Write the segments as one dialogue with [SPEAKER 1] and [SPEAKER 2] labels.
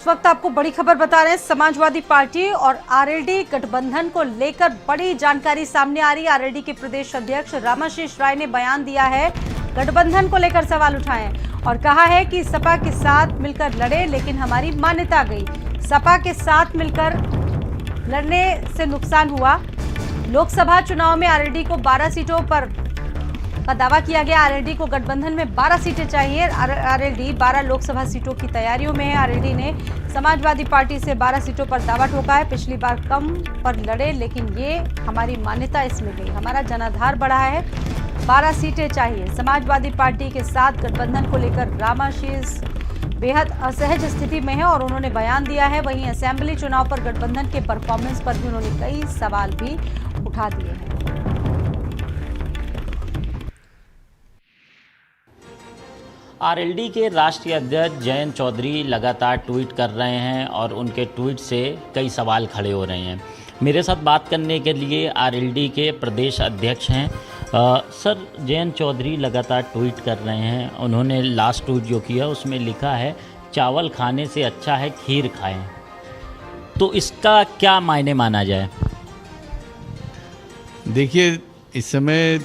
[SPEAKER 1] इस वक्त आपको बड़ी खबर बता रहे हैं। समाजवादी पार्टी और आरएलडी गठबंधन को लेकर बड़ी जानकारी सामने आ रही है। आरएलडी के प्रदेश अध्यक्ष रामाशीष राय ने बयान दिया है, गठबंधन को लेकर सवाल उठाए और कहा है कि सपा के साथ मिलकर लड़े लेकिन हमारी मान्यता गई। सपा के साथ मिलकर लड़ने से नुकसान हुआ। लोकसभा चुनाव में आरएलडी को 12 सीटों पर का दावा किया गया। आरएलडी को गठबंधन में 12 सीटें चाहिए। आरएलडी 12 लोकसभा सीटों की तैयारियों में है। आरएलडी ने समाजवादी पार्टी से 12 सीटों पर दावा ठोका है। पिछली बार कम पर लड़े लेकिन ये हमारी मान्यता इसमें गई, हमारा जनाधार बढ़ा है, 12 सीटें चाहिए। समाजवादी पार्टी के साथ गठबंधन को लेकर रामाशीष बेहद असहज स्थिति में है और उन्होंने बयान दिया है। वहीं असेंबली चुनाव पर गठबंधन के परफॉर्मेंस पर भी उन्होंने कई सवाल भी उठा दिए हैं।
[SPEAKER 2] आरएलडी के राष्ट्रीय अध्यक्ष जयंत चौधरी लगातार ट्वीट कर रहे हैं और उनके ट्वीट से कई सवाल खड़े हो रहे हैं। मेरे साथ बात करने के लिए आरएलडी के प्रदेश अध्यक्ष हैं। सर, जयंत चौधरी लगातार ट्वीट कर रहे हैं। उन्होंने लास्ट ट्वीट जो किया उसमें लिखा है, चावल खाने से अच्छा है खीर खाएं। तो इसका क्या मायने माना जाए?
[SPEAKER 3] देखिए, इस समय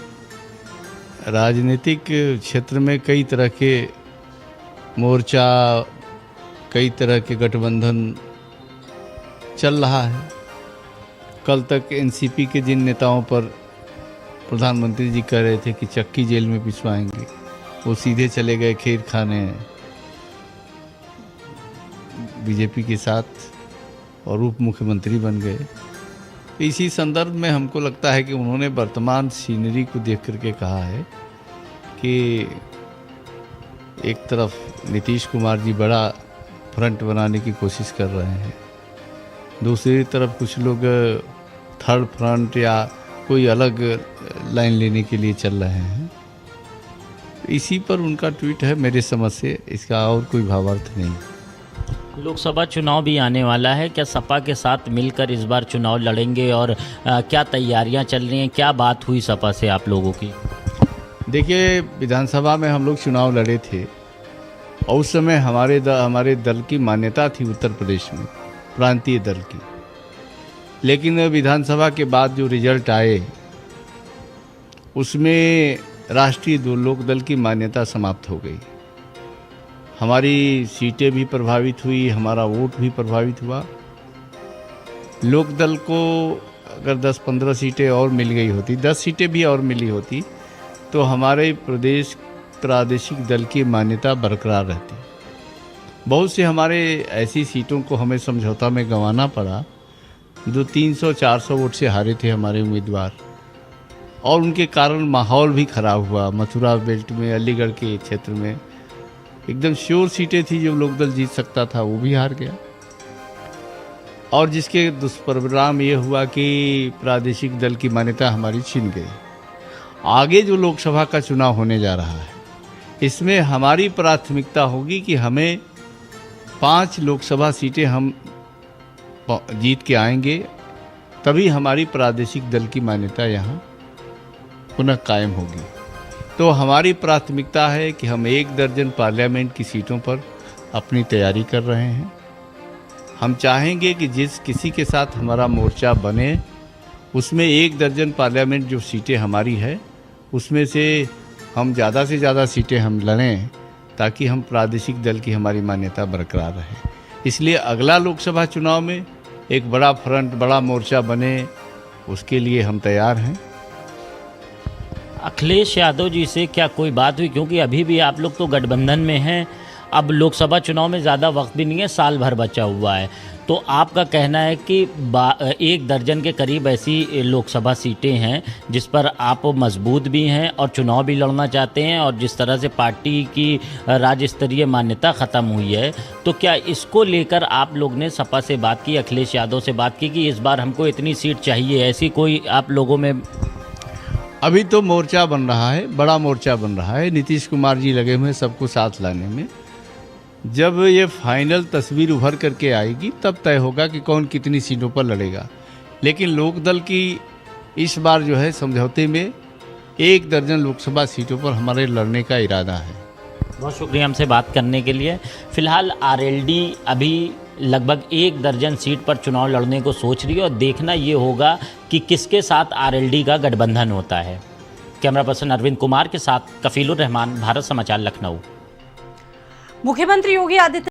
[SPEAKER 3] राजनीतिक क्षेत्र में कई तरह के मोर्चा, कई तरह के गठबंधन चल रहा है। कल तक एनसीपी के जिन नेताओं पर प्रधानमंत्री जी कह रहे थे कि चक्की जेल में पिछवाएंगे, वो सीधे चले गए खीर खाने बीजेपी के साथ और उप मुख्यमंत्री बन गए। इसी संदर्भ में हमको लगता है कि उन्होंने वर्तमान सीनरी को देख करके कहा है कि एक तरफ नीतीश कुमार जी बड़ा फ्रंट बनाने की कोशिश कर रहे हैं, दूसरी तरफ कुछ लोग थर्ड फ्रंट या कोई अलग लाइन लेने के लिए चल रहे हैं। इसी पर उनका ट्वीट है मेरे समझ से, इसका और कोई भावार्थ नहीं।
[SPEAKER 2] लोकसभा चुनाव भी आने वाला है, क्या सपा के साथ मिलकर इस बार चुनाव लड़ेंगे और क्या तैयारियां चल रही हैं? क्या बात हुई सपा से आप लोगों की?
[SPEAKER 3] देखिए, विधानसभा में हम लोग चुनाव लड़े थे और उस समय हमारे दल की मान्यता थी उत्तर प्रदेश में, प्रांतीय दल की। लेकिन विधानसभा के बाद जो रिजल्ट आए उसमें राष्ट्रीय लोकदल की मान्यता समाप्त हो गई। हमारी सीटें भी प्रभावित हुई, हमारा वोट भी प्रभावित हुआ। लोकदल को अगर 10-15 सीटें और मिल गई होती, 10 सीटें भी और मिली होती, तो हमारे प्रदेश प्रादेशिक दल की मान्यता बरकरार रहती। बहुत से हमारे ऐसी सीटों को हमें समझौता में गंवाना पड़ा, जो 300-400 वोट से हारे थे हमारे उम्मीदवार, और उनके कारण माहौल भी खराब हुआ। मथुरा बेल्ट में, अलीगढ़ के क्षेत्र में एकदम श्योर सीटें थी जो लोकदल जीत सकता था, वो भी हार गया। और जिसके दुष्परिणाम ये हुआ कि प्रादेशिक दल की मान्यता हमारी छिन गई। आगे जो लोकसभा का चुनाव होने जा रहा है, इसमें हमारी प्राथमिकता होगी कि हमें 5 लोकसभा सीटें हम जीत के आएंगे, तभी हमारी प्रादेशिक दल की मान्यता यहाँ पुनः कायम होगी। तो हमारी प्राथमिकता है कि हम 1 दर्जन पार्लियामेंट की सीटों पर अपनी तैयारी कर रहे हैं। हम चाहेंगे कि जिस किसी के साथ हमारा मोर्चा बने उसमें 1 दर्जन पार्लियामेंट जो सीटें हमारी है उसमें से हम ज़्यादा से ज़्यादा सीटें हम लड़ें, ताकि हम प्रादेशिक दल की हमारी मान्यता बरकरार रहे। इसलिए अगला लोकसभा चुनाव में एक बड़ा फ्रंट, बड़ा मोर्चा बने, उसके लिए हम तैयार हैं।
[SPEAKER 2] अखिलेश यादव जी से क्या कोई बात हुई? क्योंकि अभी भी आप लोग तो गठबंधन में हैं, अब लोकसभा चुनाव में ज़्यादा वक्त भी नहीं है, साल भर बचा हुआ है। तो आपका कहना है कि 1 दर्जन के करीब ऐसी लोकसभा सीटें हैं जिस पर आप मजबूत भी हैं और चुनाव भी लड़ना चाहते हैं, और जिस तरह से पार्टी की राज्य स्तरीय मान्यता ख़त्म हुई है, तो क्या इसको लेकर आप लोग ने सपा से बात की, अखिलेश यादव से बात की कि इस बार हमको इतनी सीट चाहिए? ऐसी कोई आप लोगों में?
[SPEAKER 3] अभी तो मोर्चा बन रहा है, बड़ा मोर्चा बन रहा है। नीतीश कुमार जी लगे हुए हैं सबको साथ लाने में। जब ये फाइनल तस्वीर उभर करके आएगी तब तय होगा कि कौन कितनी सीटों पर लड़ेगा। लेकिन लोकदल की इस बार जो है समझौते में 1 दर्जन लोकसभा सीटों पर हमारे लड़ने का इरादा है।
[SPEAKER 2] बहुत शुक्रिया हमसे बात करने के लिए। फिलहाल आरएलडी अभी लगभग 1 दर्जन सीट पर चुनाव लड़ने को सोच रही है और देखना ये होगा कि किसके साथ आरएलडी का गठबंधन होता है। कैमरा पर्सन अरविंद कुमार के साथ कफीलुर रहमान, भारत समाचार, लखनऊ।
[SPEAKER 1] मुख्यमंत्री योगी आदित्य